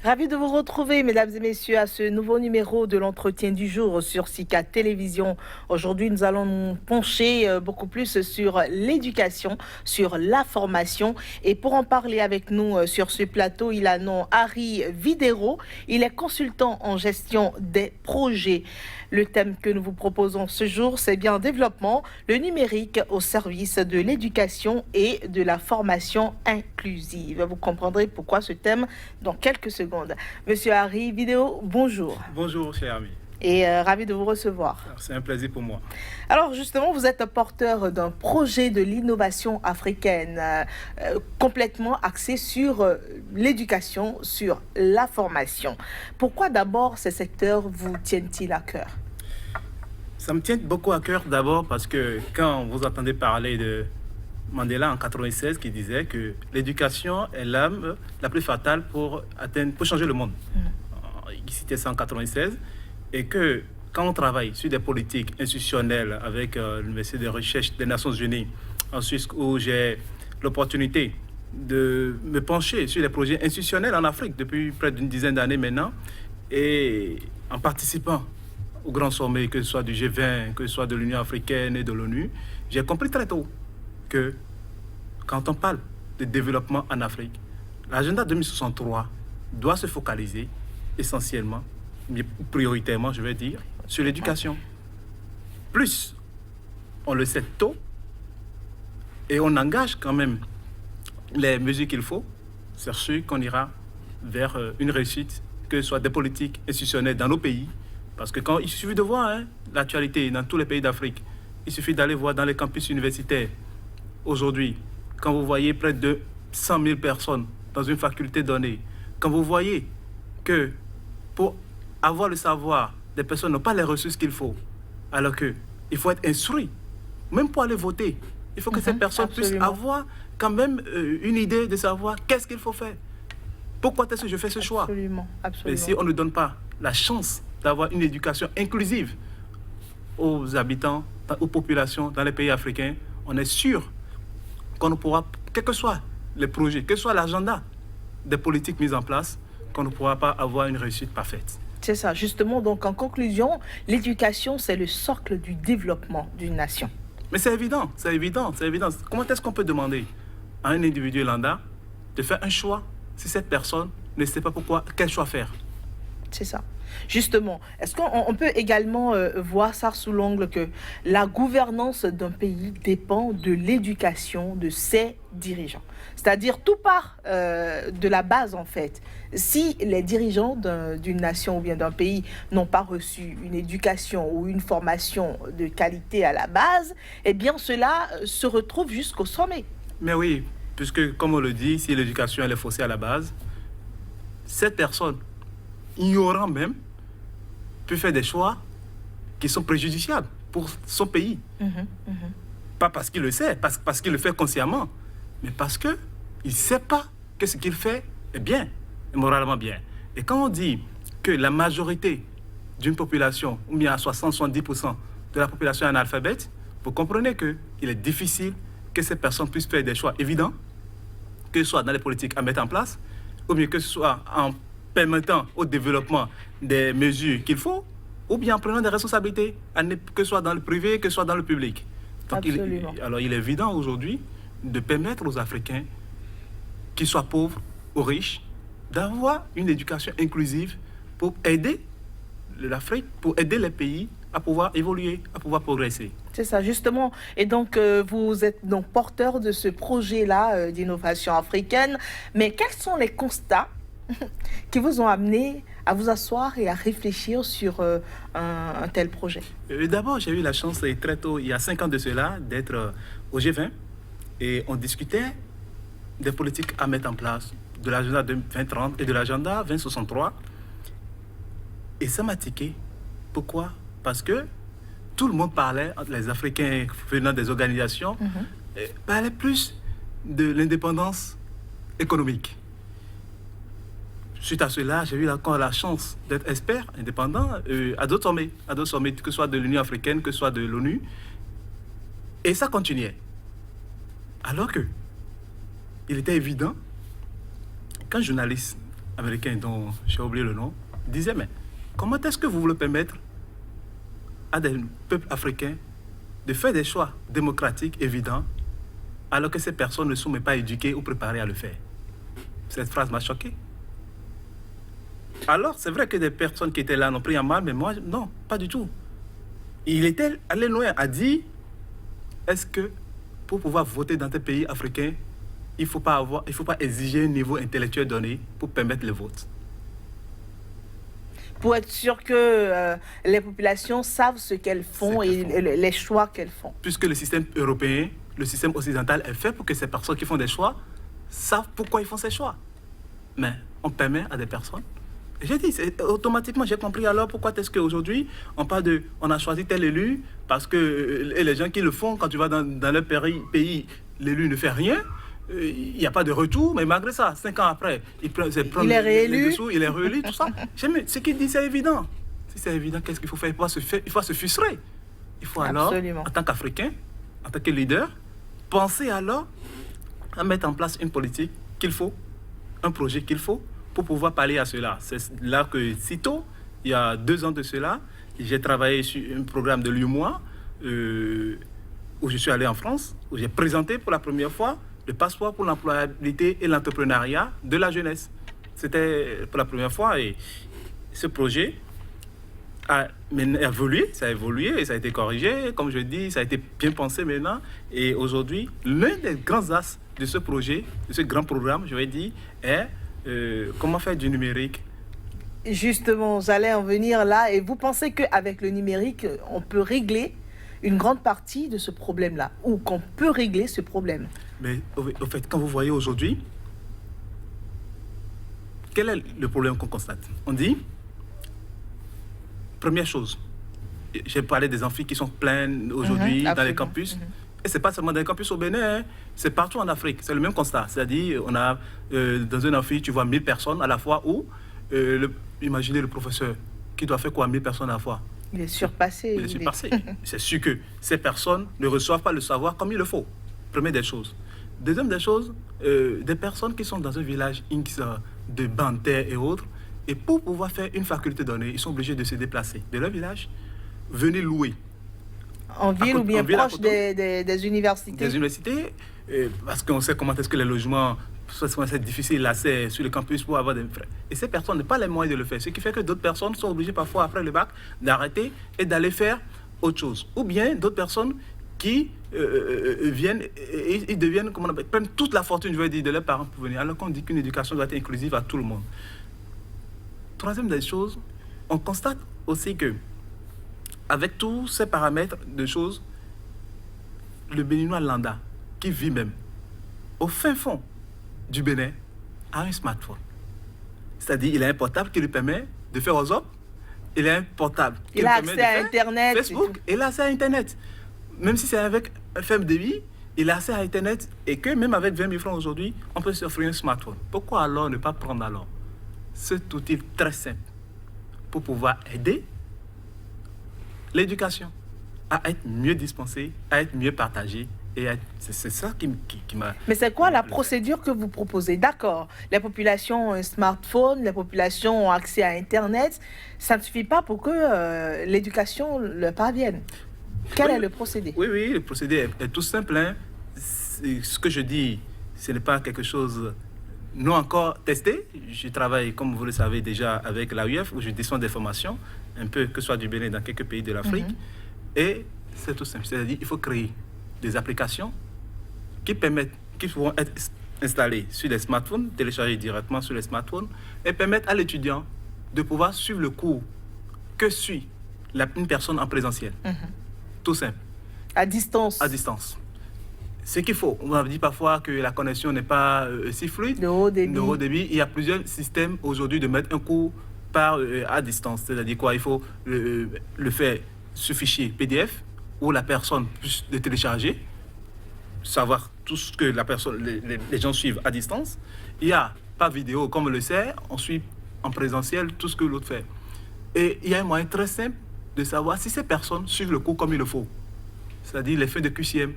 Ravi de vous retrouver, mesdames et messieurs, à ce nouveau numéro de l'entretien du jour sur SICA Télévision. Aujourd'hui, nous allons nous pencher beaucoup plus sur l'éducation, sur la formation. Et pour en parler avec nous sur ce plateau, il a nom Harry Videro. Il est consultant en gestion des projets. Le thème que nous vous proposons ce jour, c'est bien développement, le numérique au service de l'éducation et de la formation inclusive. Vous comprendrez pourquoi ce thème dans quelques secondes. Monsieur Harry Videro, bonjour. Bonjour, cher ami. Et ravi de vous recevoir. C'est un plaisir pour moi. Alors justement, vous êtes porteur d'un projet de l'innovation africaine complètement axé sur l'éducation, sur la formation. Pourquoi d'abord ces secteurs vous tiennent-ils à cœur? Ça me tient beaucoup à cœur d'abord parce que quand vous entendez parler de Mandela en 96 qui disait que l'éducation est l'arme la plus fatale pour changer le monde. Il citait ça en 96 et que quand on travaille sur des politiques institutionnelles avec l'Université de recherche des Nations Unies en Suisse où j'ai l'opportunité de me pencher sur les projets institutionnels en Afrique depuis près d'une dizaine d'années maintenant et en participant au grand sommet, que ce soit du G20, que ce soit de l'Union africaine et de l'ONU, j'ai compris très tôt que quand on parle de développement en Afrique, l'agenda 2063 doit se focaliser essentiellement, mais prioritairement, je vais dire, sur l'éducation. Plus on le sait tôt et on engage quand même les mesures qu'il faut, c'est sûr qu'on ira vers une réussite, que ce soit des politiques institutionnelles dans nos pays. Parce que il suffit de voir l'actualité dans tous les pays d'Afrique, il suffit d'aller voir dans les campus universitaires. Aujourd'hui, quand vous voyez près de 100 000 personnes dans une faculté donnée, quand vous voyez que pour avoir le savoir, des personnes n'ont pas les ressources qu'il faut, alors qu'il faut être instruit, même pour aller voter, il faut que ces personnes puissent avoir quand même une idée de savoir qu'est-ce qu'il faut faire. Pourquoi est-ce que je fais ce choix? Absolument. Mais si on ne donne pas la chance d'avoir une éducation inclusive aux habitants, aux populations dans les pays africains, on est sûr qu'on ne pourra, quels que soient les projets, quel que soit l'agenda des politiques mises en place, qu'on ne pourra pas avoir une réussite parfaite. C'est ça, justement. Donc, en conclusion, l'éducation, c'est le socle du développement d'une nation. Mais c'est évident, c'est évident, c'est évident. Comment est-ce qu'on peut demander à un individu lambda de faire un choix si cette personne ne sait pas quel choix faire? C'est ça. Justement, est-ce qu'on peut également voir ça sous l'angle que la gouvernance d'un pays dépend de l'éducation de ses dirigeants? C'est-à-dire tout part de la base en fait. Si les dirigeants d'une nation ou bien d'un pays n'ont pas reçu une éducation ou une formation de qualité à la base, eh bien cela se retrouve jusqu'au sommet. Mais oui, puisque comme on le dit, si l'éducation elle est faussée à la base, cette personne ignorant même, peut faire des choix qui sont préjudiciables pour son pays. Pas parce qu'il le sait, parce qu'il le fait consciemment, mais parce qu'il ne sait pas que ce qu'il fait est bien, est moralement bien. Et quand on dit que la majorité d'une population, ou bien à 60-70% de la population est analphabète, vous comprenez qu'il est difficile que ces personnes puissent faire des choix évidents, que ce soit dans les politiques à mettre en place, ou bien que ce soit en permettant au développement des mesures qu'il faut, ou bien en prenant des responsabilités, que ce soit dans le privé, que ce soit dans le public. Donc alors il est évident aujourd'hui de permettre aux Africains, qu'ils soient pauvres ou riches, d'avoir une éducation inclusive pour aider l'Afrique, pour aider les pays à pouvoir évoluer, à pouvoir progresser. C'est ça, justement. Et donc, vous êtes donc porteur de ce projet-là d'innovation africaine. Mais quels sont les constats qui vous ont amené à vous asseoir et à réfléchir sur un tel projet? D'abord, j'ai eu la chance très tôt, il y a 5 ans de cela, d'être au G20 et on discutait des politiques à mettre en place, de l'agenda 2030 et de l'agenda 2063. Et ça m'a tiqué. Pourquoi? Parce que tout le monde parlait, les Africains venant des organisations, parlaient plus de l'indépendance économique. Suite à cela, j'ai eu encore la chance d'être expert indépendant à d'autres sommets, que ce soit de l'Union africaine, que ce soit de l'ONU. Et ça continuait. Alors que il était évident qu'un journaliste américain dont j'ai oublié le nom, disait, mais comment est-ce que vous voulez permettre à des peuples africains de faire des choix démocratiques évidents alors que ces personnes ne sont même pas éduquées ou préparées à le faire? Cette phrase m'a choqué. Alors, c'est vrai que des personnes qui étaient là n'ont pris en mal, mais moi, non, pas du tout. Il était allé loin, a dit, est-ce que pour pouvoir voter dans tes pays africains, il ne faut pas exiger un niveau intellectuel donné pour permettre le vote? Pour être sûr que les populations savent ce qu'elles font et les choix qu'elles font. Puisque le système européen, le système occidental est fait pour que ces personnes qui font des choix savent pourquoi ils font ces choix. Mais on permet à des personnes. J'ai dit, automatiquement, j'ai compris alors pourquoi est-ce qu'aujourd'hui, on parle de, on a choisi tel élu, parce que et les gens qui le font, quand tu vas dans leur pays, l'élu ne fait rien, il n'y a pas de retour, mais malgré ça, 5 ans après, il est réélu. Dessous, il est réélu, tout ça. Ce qu'il dit, c'est évident. Si c'est évident, qu'est-ce qu'il faut faire? Il faut se frustrer. Il faut alors, Absolument. en tant qu'Africain, en tant que leader, penser alors à mettre en place une politique qu'il faut, un projet qu'il faut, pour pouvoir parler à cela. C'est là que, sitôt, il y a 2 ans de cela, j'ai travaillé sur un programme de l'UMOA, où je suis allé en France, où j'ai présenté pour la première fois le passeport pour l'employabilité et l'entrepreneuriat de la jeunesse. C'était pour la première fois, et ce projet a évolué, ça a évolué et ça a été corrigé. Comme je dis, ça a été bien pensé maintenant. Et aujourd'hui, l'un des grands axes de ce projet, de ce grand programme, je vais dire, est comment faire du numérique. Justement, j'allais en venir là. Et vous pensez qu'avec le numérique, on peut régler une grande partie de ce problème-là, ou qu'on peut régler ce problème? Mais au fait, quand vous voyez aujourd'hui, quel est le problème qu'on constate? On dit, première chose, j'ai parlé des amphis qui sont pleins aujourd'hui dans les campus. Et ce n'est pas seulement dans les campus au Bénin, hein, c'est partout en Afrique. C'est le même constat. C'est-à-dire, on a dans un amphi, tu vois 1000 personnes à la fois, où imaginez le professeur qui doit faire quoi 1000 personnes à la fois? Il est surpassé. Il est surpassé. C'est sûr que ces personnes ne reçoivent pas le savoir comme il le faut. Première des choses. Deuxième des choses, des personnes qui sont dans un village X de Banter et autres, et pour pouvoir faire une faculté donnée, ils sont obligés de se déplacer de leur village, venir louer. En ville ou bien proche des universités? Des universités, parce qu'on sait comment est-ce que les logements, c'est difficile, l'accès sur le campus pour avoir des frais. Et ces personnes n'ont pas les moyens de le faire. Ce qui fait que d'autres personnes sont obligées parfois, après le bac, d'arrêter et d'aller faire autre chose. Ou bien d'autres personnes qui viennent et ils deviennent, comment on appelle, prennent toute la fortune, je veux dire, de leurs parents pour venir. Alors qu'on dit qu'une éducation doit être inclusive à tout le monde. Troisième des choses, on constate aussi que, avec tous ces paramètres de choses, le Béninois lambda, qui vit même au fin fond du Bénin, a un smartphone. C'est-à-dire, il a un portable qui lui permet de faire aux autres. Il a un portable qui lui permet de faire accès à Internet, Facebook, il a accès à Internet. Même si c'est avec un faible débit, il a accès à Internet, et que même avec 20 000 francs aujourd'hui, on peut s'offrir un smartphone. Pourquoi alors ne pas prendre alors cet outil très simple pour pouvoir aider l'éducation à être mieux dispensée, à être mieux partagée? Et c'est ça qui m'a... Mais c'est quoi la procédure que vous proposez? D'accord, les populations ont un smartphone, les populations ont accès à Internet. Ça ne suffit pas pour que l'éducation leur parvienne. Quel est le procédé? Oui, le procédé est tout simple. Hein. Ce que je dis, ce n'est pas quelque chose non encore testé. Je travaille, comme vous le savez déjà, avec l'AUF, où je descends des formations, un peu que ce soit du Bénin dans quelques pays de l'Afrique. Et c'est tout simple. C'est-à-dire qu'il faut créer des applications qui pourront être installées sur les smartphones, téléchargées directement sur les smartphones, et permettre à l'étudiant de pouvoir suivre le cours que suit une personne en présentiel. Tout simple. À distance. À distance. Ce qu'il faut. On a dit parfois que la connexion n'est pas si fluide. De haut débit. Il y a plusieurs systèmes aujourd'hui de mettre un cours à distance. C'est-à-dire quoi? Il faut le faire sur fichier PDF, où la personne puisse le télécharger, savoir tout ce que les gens suivent à distance. Il n'y a pas vidéo, comme on le sait, on suit en présentiel tout ce que l'autre fait. Et il y a un moyen très simple de savoir si ces personnes suivent le cours comme il le faut. C'est-à-dire l'effet de QCM.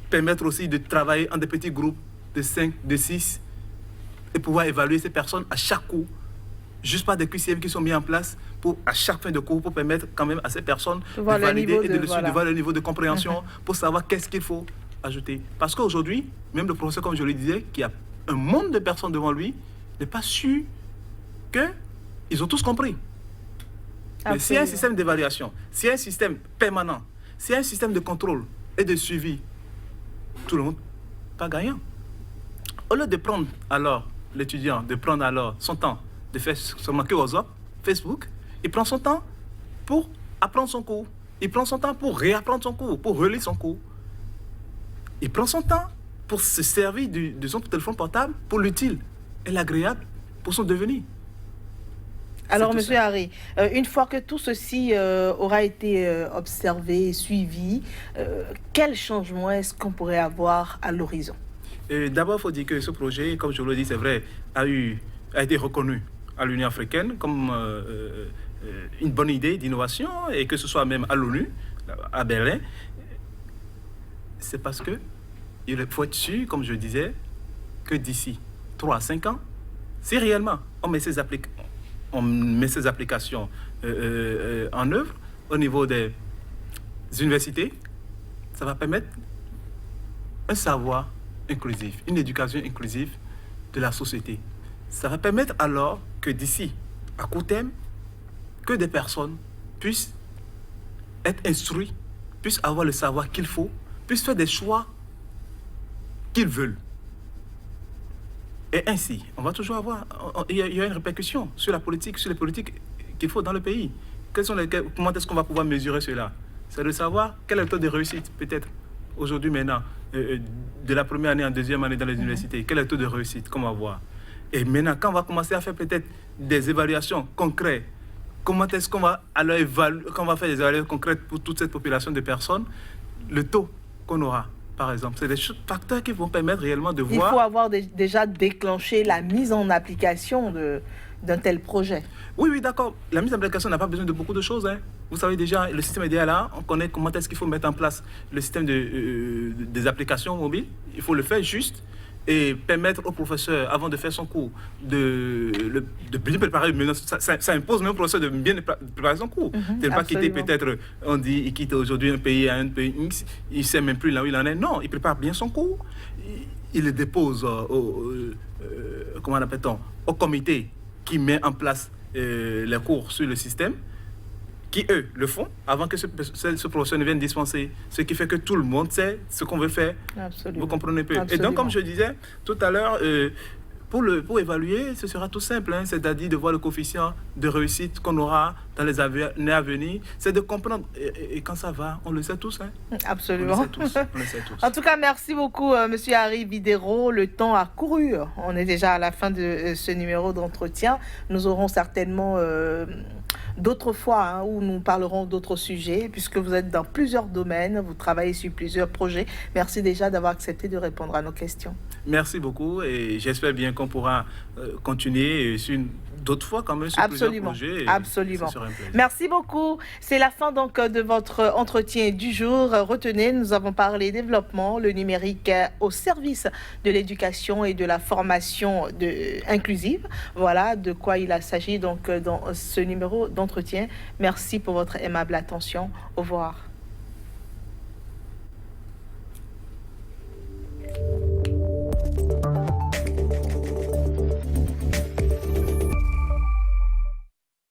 Permettre aussi de travailler en des petits groupes de 5, de 6, et pouvoir évaluer ces personnes à chaque cours. Juste pas des QCM qui sont mis en place pour, à chaque fin de cours pour permettre quand même à ces personnes de valider et de voir le niveau de compréhension pour savoir qu'est-ce qu'il faut ajouter. Parce qu'aujourd'hui, même le professeur, comme je le disais, qui a un monde de personnes devant lui, n'est pas sûr qu'ils ont tous compris. Mais s'il y a un système d'évaluation, s'il y a un système permanent, s'il y a un système de contrôle et de suivi, tout le monde pas gagnant. Au lieu de prendre alors l'étudiant, de prendre alors son temps, de faire seulement que WhatsApp, Facebook, il prend son temps pour apprendre son cours. Il prend son temps pour réapprendre son cours, pour relire son cours. Il prend son temps pour se servir de son téléphone portable pour l'utile et l'agréable pour son devenir. Alors, Monsieur Harry, une fois que tout ceci aura été observé et suivi, quel changement est-ce qu'on pourrait avoir à l'horizon? D'abord, il faut dire que ce projet, comme je le dis, c'est vrai, a été reconnu à l'Union africaine comme une bonne idée d'innovation, et que ce soit même à l'ONU, à Berlin. C'est parce que il faut être sûr, comme je disais, que d'ici 3 à 5 ans, si réellement on met ces applications en œuvre au niveau des universités, ça va permettre un savoir inclusif, une éducation inclusive de la société. Ça va permettre alors que d'ici à court terme, que des personnes puissent être instruites, puissent avoir le savoir qu'il faut, puissent faire des choix qu'ils veulent. Et ainsi, on va toujours avoir, il y a une répercussion sur la politique, sur les politiques qu'il faut dans le pays. Comment est-ce qu'on va pouvoir mesurer cela? C'est de savoir quel est le taux de réussite, peut-être, aujourd'hui, maintenant, de la première année en deuxième année dans les universités. Quel est le taux de réussite qu'on va voir? Et maintenant, quand on va commencer à faire peut-être des évaluations concrètes, comment est-ce qu'on va alors évaluer, quand on va faire des évaluations concrètes pour toute cette population de personnes, le taux qu'on aura, par exemple, c'est des facteurs qui vont permettre réellement de voir. Il faut avoir déjà déclenché la mise en application d'un tel projet. Oui, d'accord. La mise en application n'a pas besoin de beaucoup de choses. Vous savez déjà, le système est déjà là. On connaît comment est-ce qu'il faut mettre en place le système des applications mobiles. Il faut le faire juste et permettre au professeur, avant de faire son cours, de bien préparer. Ça impose même au professeur de bien préparer son cours. De ne pas quitter peut-être, on dit, il quitte aujourd'hui un pays à un pays X, il ne sait même plus là où il en est. Non, il prépare bien son cours. Il le dépose comment on appelle-t-on, au comité qui met en place les cours sur le système, qui, eux, le font avant que ce professeur ne vienne dispenser. Ce qui fait que tout le monde sait ce qu'on veut faire. Absolument. Vous comprenez peu. Absolument. Et donc, comme je disais tout à l'heure, pour évaluer, ce sera tout simple, c'est-à-dire de voir le coefficient de réussite qu'on aura dans les années à venir. C'est de comprendre. Et quand ça va, on le sait tous. Absolument. On le sait tous. En tout cas, merci beaucoup, Monsieur Harry Bidero. Le temps a couru. On est déjà à la fin de ce numéro d'entretien. Nous aurons certainement d'autres fois où nous parlerons d'autres sujets, puisque vous êtes dans plusieurs domaines, vous travaillez sur plusieurs projets. Merci déjà d'avoir accepté de répondre à nos questions. Merci beaucoup et j'espère bien qu'on pourra continuer sur d'autres fois quand même sur plusieurs projets. Absolument. Merci beaucoup. C'est la fin donc de votre entretien du jour. Retenez, nous avons parlé développement, le numérique au service de l'éducation et de la formation inclusive. Voilà de quoi il s'agit donc dans ce numéro d'entretien. Merci pour votre aimable attention. Au revoir.